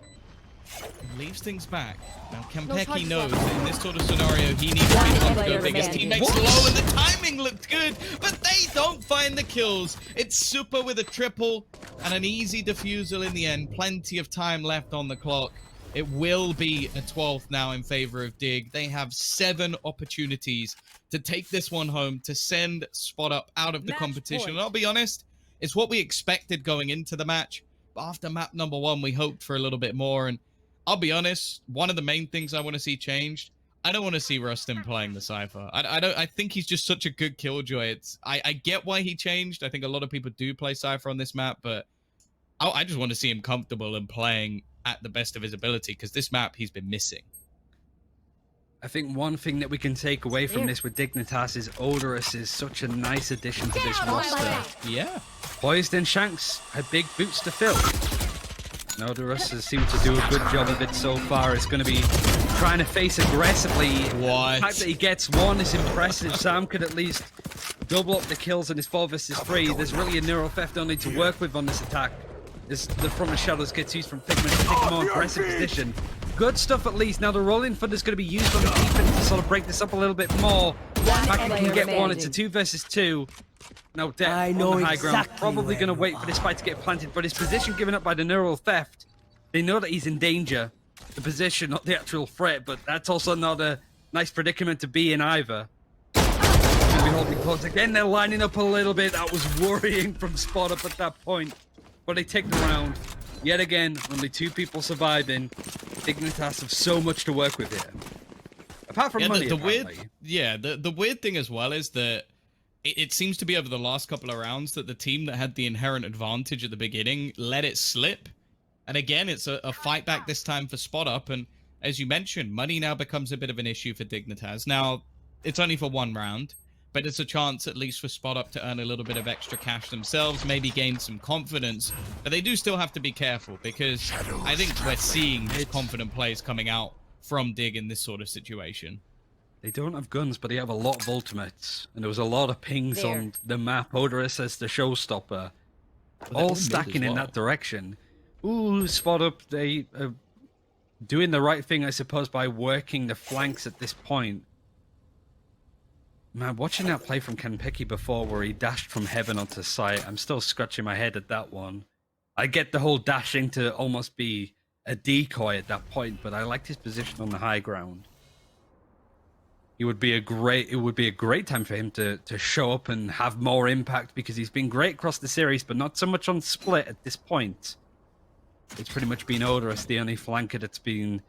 And leaves things back. Now Kampeki knows that in this sort of scenario he needs to be the one to go big. His teammates low and the timing looked good, but they don't find the kills. It's Super with a triple and an easy defusal in the end. Plenty of time left on the clock. It will be a 12th now in favor of Dig. They have 7 opportunities to take this one home, to send Spot Up out of the competition. And I'll be honest, it's what we expected going into the match. But after map number 1, we hoped for a little bit more. And I'll be honest, one of the main things I want to see changed, I don't want to see Rustin playing the Cypher. I think he's just such a good killjoy. I get why he changed. I think a lot of people do play Cypher on this map, but I just want to see him comfortable and playing at the best of his ability, because this map he's been missing.
I think one thing that we can take away from this with Dignitas is Odorous is such a nice addition to this roster.
Yeah.
Poised and Shanks had big boots to fill. And Odorous has seemed to do a good job of it so far. It's going to be trying to face aggressively.
What?
The fact that he gets 1 is impressive. Sam could at least double up the kills in his 4 versus 3. There's really a neural theft only to work with on this attack. As the front of shadows gets used from Figment to take a more aggressive position. Good stuff at least. Now the rolling foot is going to be used on the defense to sort of break this up a little bit more. Maka can get 1. It's a 2 versus 2. Now Death on the high ground. Probably going to wait for this fight to get planted, but his position given up by the neural theft. They know that he's in danger. The position, not the actual threat, but that's also not a nice predicament to be in either. Going to be holding close again. They're lining up a little bit. That was worrying from Spot Up at that point. But they take the round. Yet again, only 2 people surviving. Dignitas have so much to work with here. Apart from money,
the weird thing as well is that it seems to be over the last couple of rounds that the team that had the inherent advantage at the beginning let it slip. And again, it's a fight back this time for Spot Up. And as you mentioned, money now becomes a bit of an issue for Dignitas. Now, it's only for 1 round, but it's a chance at least for Spot Up to earn a little bit of extra cash themselves, maybe gain some confidence. But they do still have to be careful, because I think we're seeing confident players coming out from Dig in this sort of situation.
They don't have guns, but they have a lot of ultimates. And there was a lot of pings
There.
on the map. Odorous as the showstopper. All stacking in that direction. Ooh, Spot Up. They are doing the right thing, I suppose, by working the flanks at this point. Man, watching that play from Kanpeki before where he dashed from heaven onto sight, I'm still scratching my head at that one. I get the whole dashing to almost be a decoy at that point, but I liked his position on the high ground. It would be a great time for him to show up and have more impact, because he's been great across the series, but not so much on Split at this point. It's pretty much been Odorous, the only flanker that's been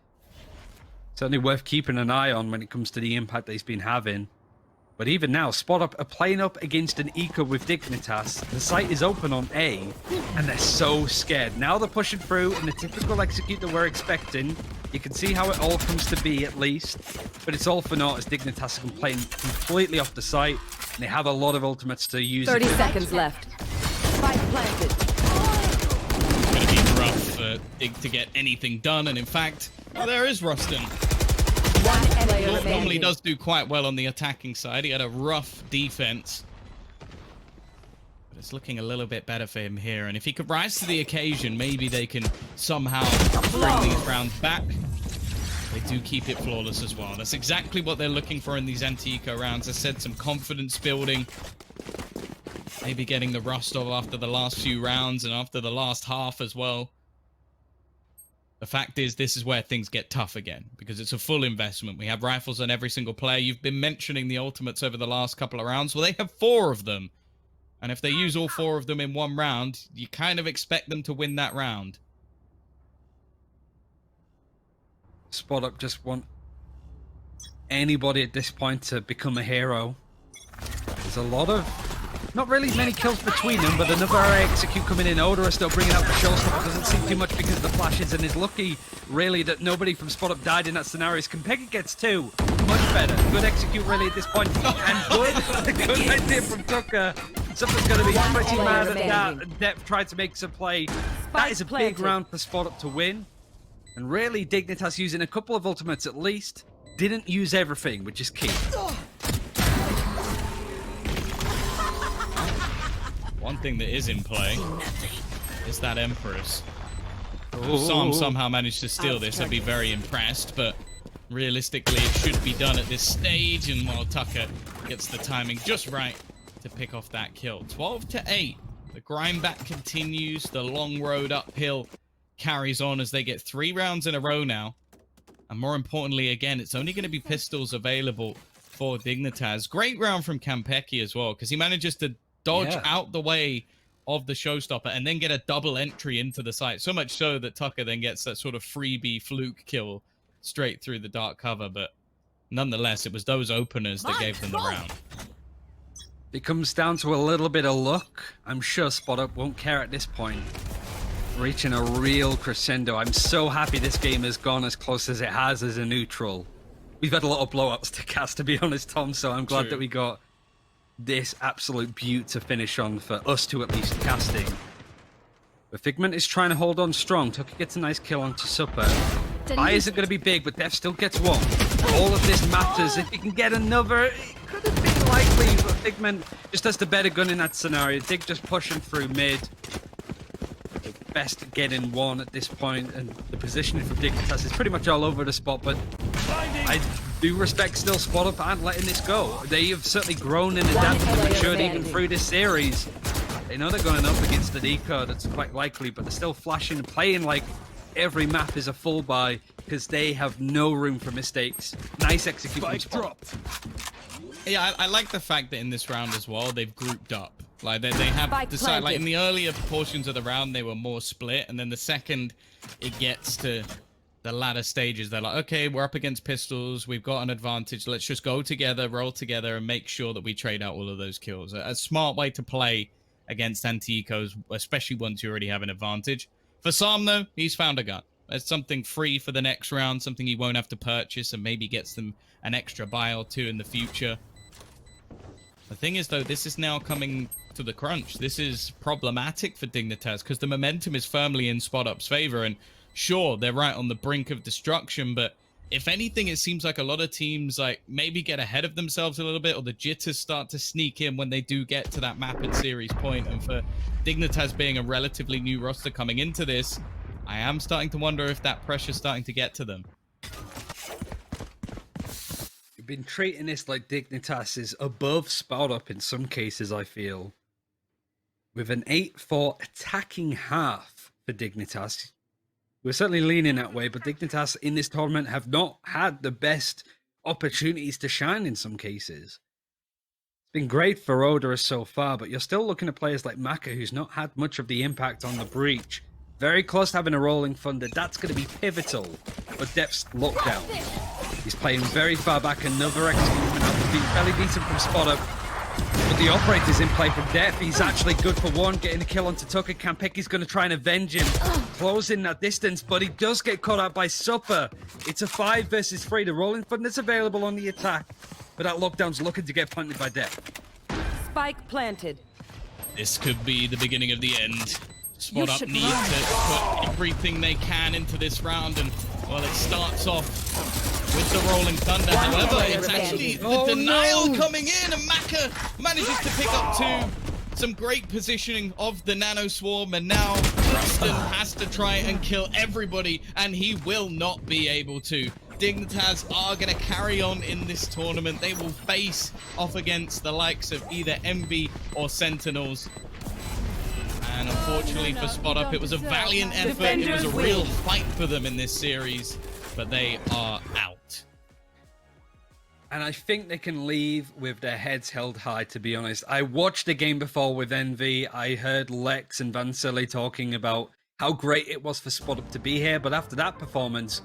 certainly worth keeping an eye on when it comes to the impact that he's been having. But even now, Spot Up are playing up against an eco with Dignitas. The site is open on A, and they're so scared. Now they're pushing through in the typical execute that we're expecting. You can see how it all comes to be, at least. But it's all for naught, as Dignitas are playing completely off the site. And they have a lot of ultimates to use.
30 seconds left. Spike planted.
It's going to be rough for Dig to get anything done, and in fact, well, there is Rustin.
One enemy
Normally
remaining.
does do quite well on the attacking side. He had a rough defense. But it's looking a little bit better for him here. And if he could rise to the occasion, maybe they can somehow bring these rounds back. They do keep it flawless as well. That's exactly what they're looking for in these anti-eco rounds. I said, some confidence building. Maybe getting the rust off after the last few rounds and after the last half as well. The fact is, this is where things get tough again, because it's a full investment. We have rifles on every single player. You've been mentioning the ultimates over the last couple of rounds. Well, they have 4 of them. And if they use all 4 of them in 1 round, you kind of expect them to win that round.
Spot Up just want anybody at this point to become a hero. There's a lot of... not really many kills between them, but another execute coming in. Odorous still bringing out the showstopper. Doesn't seem too much because of the flashes, and is lucky, really, that nobody from Spot Up died in that scenario. Compegi gets 2. Much better. Good execute, really, at this point. And good idea from Tucker. Something's going to be pretty mad at that. Depth tried to make some play. That is a big round for Spot Up to win. And really, Dignitas using a couple of ultimates at least. Didn't use everything, which is key.
One thing that is in play is that Empress. If Sam somehow managed to steal this, I'd be very impressed, but realistically it should be done at this stage, and while Tucker gets the timing just right to pick off that kill. 12-8. The grind back continues. The long road uphill carries on as they get 3 rounds in a row now. And more importantly, again, it's only going to be pistols available for Dignitas. Great round from Kanpeki as well, because he manages to dodge out the way of the showstopper and then get a double entry into the site. So much so that Tucker then gets that sort of freebie fluke kill straight through the dark cover. But nonetheless, it was those openers that gave them the round.
It comes down to a little bit of luck. I'm sure Spot Up won't care at this point. Reaching a real crescendo. I'm so happy this game has gone as close as it has as a neutral. We've had a lot of blowups to cast, to be honest, Tom, so I'm glad that we got this absolute beaut to finish on for us to at least casting. But Figment is trying to hold on strong. Tucker gets a nice kill onto Supper. Eye isn't going to be big, but Def still gets 1. All of this matters. If he can get another, it could have been likely, but Figment just has the better gun in that scenario. Dig just pushing through mid. Best getting 1 at this point, and the positioning from Dignitas is pretty much all over the spot, but I do respect still Spot Up and letting this go. They have certainly grown and adapted and matured even through this series. They know they're going up against an eco that's quite likely, but they're still flashing and playing like every map is a full buy, because they have no room for mistakes. Nice execution.
Yeah, I like the fact that in this round as well, they've grouped up. Like, they have decided, like, in the earlier portions of the round, they were more split, and then the second it gets to the latter stages, they're like, okay, we're up against pistols, we've got an advantage, let's just go together, roll together, and make sure that we trade out all of those kills. A smart way to play against anti-ecos, especially once you already have an advantage. For Sam, though, he's found a gun. as something free for the next round, something he won't have to purchase, and maybe gets them an extra buy or two in the future. The thing is, though, this is now coming to the crunch. This is problematic for Dignitas because the momentum is firmly in SpotUp's favor, and sure, they're right on the brink of destruction, but if anything, it seems like a lot of teams like maybe get ahead of themselves a little bit, or the jitters start to sneak in when they do get to that map and series point. And for Dignitas being a relatively new roster coming into this, I am starting to wonder if that pressure's starting to get to them.
You've been treating this like Dignitas is above SpotUp in some cases, I feel. With an 8-4 attacking half for Dignitas. We're certainly leaning that way, but Dignitas in this tournament have not had the best opportunities to shine in some cases. It's been great for Odorous so far, but you're still looking at players like Maka, who's not had much of the impact on the breach. Very close to having a rolling thunder. That's going to be pivotal for Depth's lockdown. He's playing very far back. Another execution has been fairly decent from SpotUp. But the operator's in play from Depth. He's actually good for one, getting a kill onto Tucker. Kampeki's going to try and avenge him, closing that distance, but he does get caught out by Supper. It's a 5 versus 3. The rolling thunder's available on the attack, but that lockdown's looking to get planted by Depth.
Spike planted.
This could be the beginning of the end. SpotUp need to put everything they can into this round, and well, it starts off with the rolling thunder. However, it's actually the denial coming in, and Maka manages to pick up some great positioning of the Nano Swarm, and now Preston has to try and kill everybody, and he will not be able to. Dignitas are going to carry on in this tournament. They will face off against the likes of either Envy or Sentinels. And unfortunately for SpotUp, it was a valiant effort. It was a real fight for them in this series, but they are out.
And I think they can leave with their heads held high, to be honest. I watched the game before with Envy. I heard Lex and Vansili talking about how great it was for SpotUp to be here, but after that performance,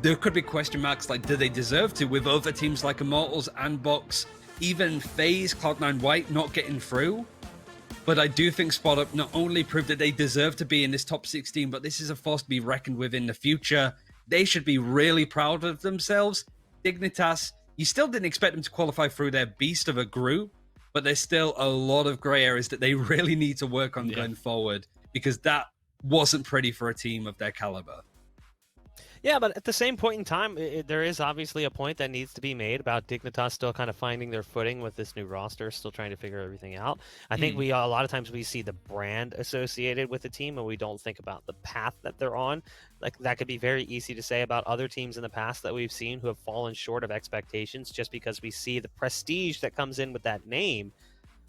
there could be question marks like, do they deserve to, with other teams like Immortals and Box, even FaZe, Cloud9 White not getting through? But I do think SpotUp not only proved that they deserve to be in this top 16, but this is a force to be reckoned with in the future. They should be really proud of themselves. Dignitas, you still didn't expect them to qualify through their beast of a group, but there's still a lot of gray areas that they really need to work on going forward, because that wasn't pretty for a team of their caliber.
Yeah, but at the same point in time, there is obviously a point that needs to be made about Dignitas still kind of finding their footing with this new roster, still trying to figure everything out. I think a lot of times we see the brand associated with the team, and we don't think about the path that they're on. Like, that could be very easy to say about other teams in the past that we've seen who have fallen short of expectations just because we see the prestige that comes in with that name.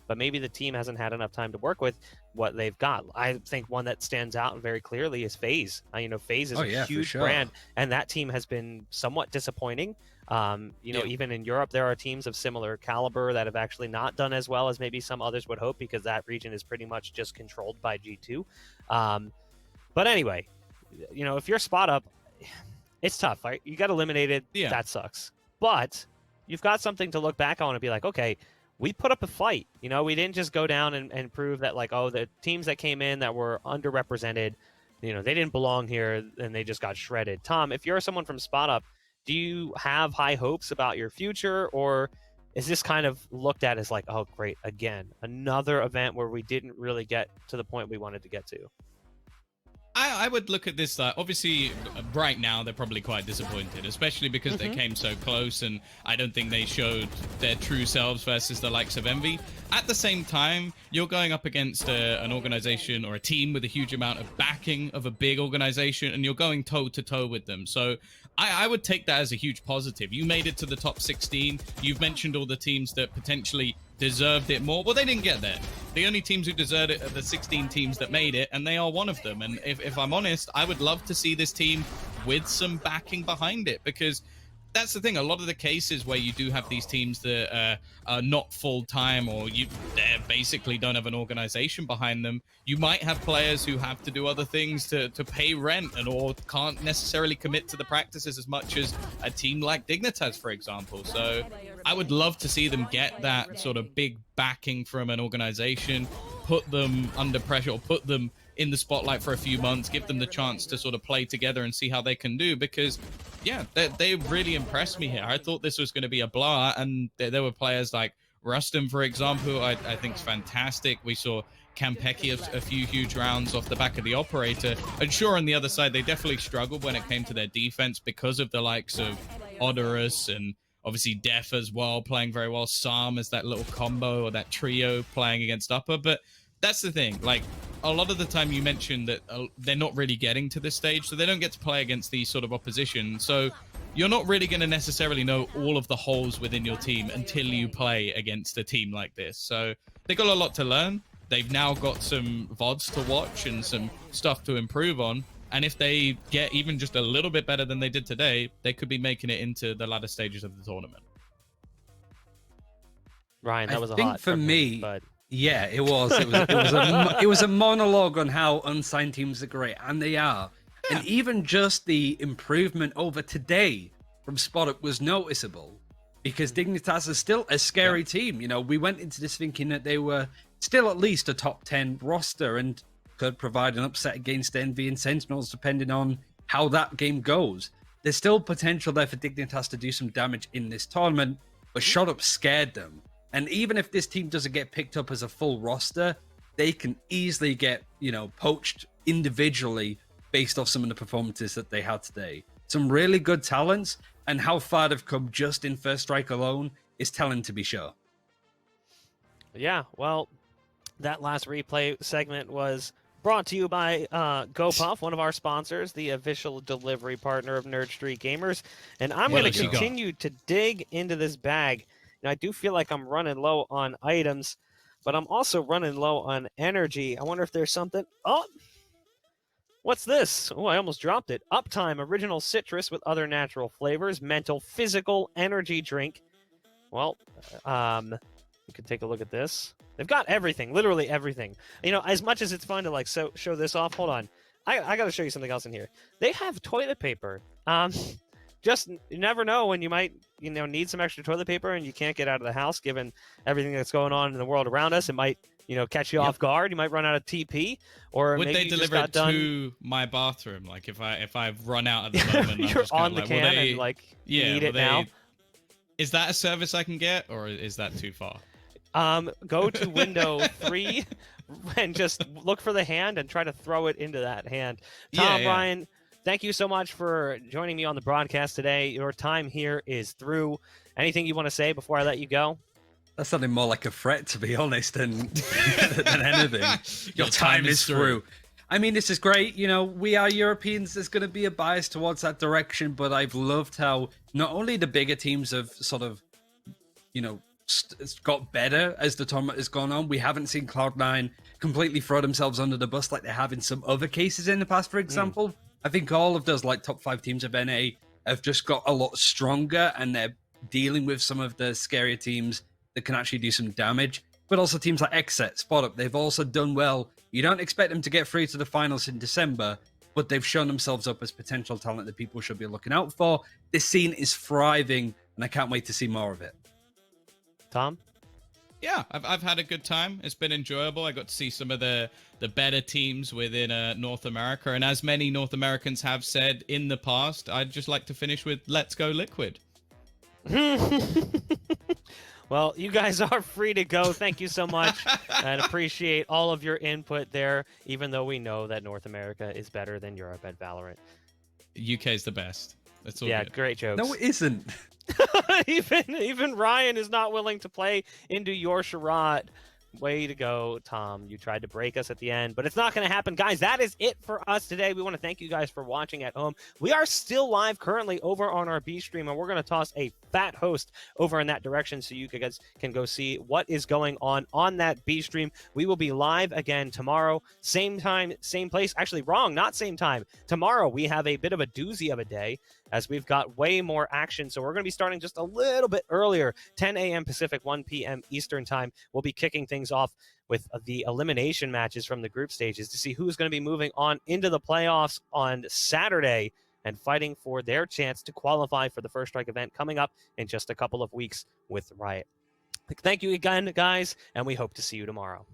But maybe the team hasn't had enough time to work with what they've got. I think one that stands out very clearly is FaZe. FaZe is a huge brand, and that team has been somewhat disappointing. Even in Europe, there are teams of similar caliber that have actually not done as well as maybe some others would hope, because that region is pretty much just controlled by G2. But anyway, if you're SpotUp, it's tough, right? You got eliminated. Yeah. That sucks. But you've got something to look back on and be like, okay, we put up a fight. We didn't just go down and prove that, like, oh, the teams that came in that were underrepresented, they didn't belong here and they just got shredded. Tom, if you're someone from SpotUp, do you have high hopes about your future, or is this kind of looked at as like, oh, great, again, another event where we didn't really get to the point we wanted to get to?
I would look at this, obviously, right now, they're probably quite disappointed, especially because they came so close, and I don't think they showed their true selves versus the likes of Envy. At the same time, you're going up against an organization or a team with a huge amount of backing of a big organization, and you're going toe-to-toe with them. So I would take that as a huge positive. You made it to the top 16. You've mentioned all the teams that potentially deserved it more. Well, they didn't get there. The only teams who deserved it are the 16 teams that made it, and they are one of them. And if I'm honest, I would love to see this team with some backing behind it, because that's the thing. A lot of the cases where you do have these teams that are not full-time, or they basically don't have an organization behind them, you might have players who have to do other things to pay rent, or can't necessarily commit to the practices as much as a team like Dignitas, for example. So I would love to see them get that sort of big backing from an organization, put them under pressure, or put them in the spotlight for a few months, give them the chance to sort of play together and see how they can do, because yeah, they really impressed me here. I thought this was going to be a blowout, and there were players like Rustin, for example, I think is fantastic. We saw Kampeki a few huge rounds off the back of the operator. And sure, on the other side, they definitely struggled when it came to their defense because of the likes of Odorous and obviously Def as well, playing very well. Sam as that little combo or that trio playing against Upper. But that's the thing. Like, a lot of the time you mentioned that they're not really getting to this stage, so they don't get to play against these sort of opposition. So you're not really going to necessarily know all of the holes within your team until you play against a team like this. So they got a lot to learn. They've now got some VODs to watch and some stuff to improve on. And if they get even just a little bit better than they did today, they could be making it into the latter stages of the tournament.
Ryan, that was a
I think
hot
for
from
me,
him, but
yeah, it was. It was a monologue on how unsigned teams are great, and they are. Yeah. And even just the improvement over today from Spot Up was noticeable, because Dignitas is still a scary team. You know, we went into this thinking that they were still at least a top 10 roster and could provide an upset against Envy and Sentinels, depending on how that game goes. There's still potential there for Dignitas to do some damage in this tournament, but Shot Up scared them. And even if this team doesn't get picked up as a full roster, they can easily get, you know, poached individually based off some of the performances that they had today. Some really good talents, and how far they've come just in First Strike alone is telling, to be sure.
yeah, well, that last replay segment was brought to you by GoPuff, one of our sponsors, the official delivery partner of Nerd Street Gamers. And I'm going to continue to dig into this bag. And I do feel like I'm running low on items, but I'm also running low on energy. I wonder if there's something. Oh, what's this? Oh, I almost dropped it. Uptime, original citrus with other natural flavors, mental, physical energy drink. Well, you could take a look at this. They've got everything, literally everything. You know, as much as it's fun to like show this off, hold on. I got to show you something else in here. They have toilet paper. Just you never know when you might, you know, need some extra toilet paper and you can't get out of the house given everything that's going on in the world around us. It might, you know, catch you off guard. You might run out of TP, or
would
maybe
they deliver it to my bathroom? Like if I've run out at the moment,
you're
I'm just
on the
like,
can and like you need it now.
Is that a service I can get, or is that too far?
Go to window 3 and just look for the hand and try to throw it into that hand. Tom, Ryan, thank you so much for joining me on the broadcast today. Your time here is through. Anything you want to say before I let you go?
That's sounding more like a threat, to be honest, than anything. Your time is through. I mean, this is great. You know, we are Europeans. There's going to be a bias towards that direction, but I've loved how not only the bigger teams have sort of, you know, got better as the tournament has gone on. We haven't seen Cloud9 completely throw themselves under the bus like they have in some other cases in the past, for example. I think all of those like top 5 teams of NA have just got a lot stronger, and they're dealing with some of the scarier teams that can actually do some damage. But also teams like Xset, Spot Up, they've also done well. You don't expect them to get through to the finals in December, but they've shown themselves up as potential talent that people should be looking out for. This scene is thriving, and I can't wait to see more of it.
Tom?
Yeah, I've had a good time. It's been enjoyable. I got to see some of the better teams within North America. And as many North Americans have said in the past, I'd just like to finish with Let's Go Liquid.
Well, you guys are free to go. Thank you so much. And appreciate all of your input there, even though we know that North America is better than Europe at Valorant.
UK's the best. That's all
Yeah,
good.
great jokes.
No, it isn't.
Even Ryan is not willing to play into your charade. Way to go, Tom. You tried to break us at the end, but it's not going to happen. Guys, that is it for us today. We want to thank you guys for watching at home. We are still live currently over on our B stream, and we're going to toss a fat host over in that direction so you guys can go see what is going on that B stream. We will be live again tomorrow, same time, same place. Actually, wrong, not same time. Tomorrow, we have a bit of a doozy of a day, as we've got way more action. So we're going to be starting just a little bit earlier, 10 a.m. Pacific, 1 p.m. Eastern time. We'll be kicking things off with the elimination matches from the group stages to see who's going to be moving on into the playoffs on Saturday and fighting for their chance to qualify for the First Strike event coming up in just a couple of weeks with Riot. Thank you again, guys, and we hope to see you tomorrow.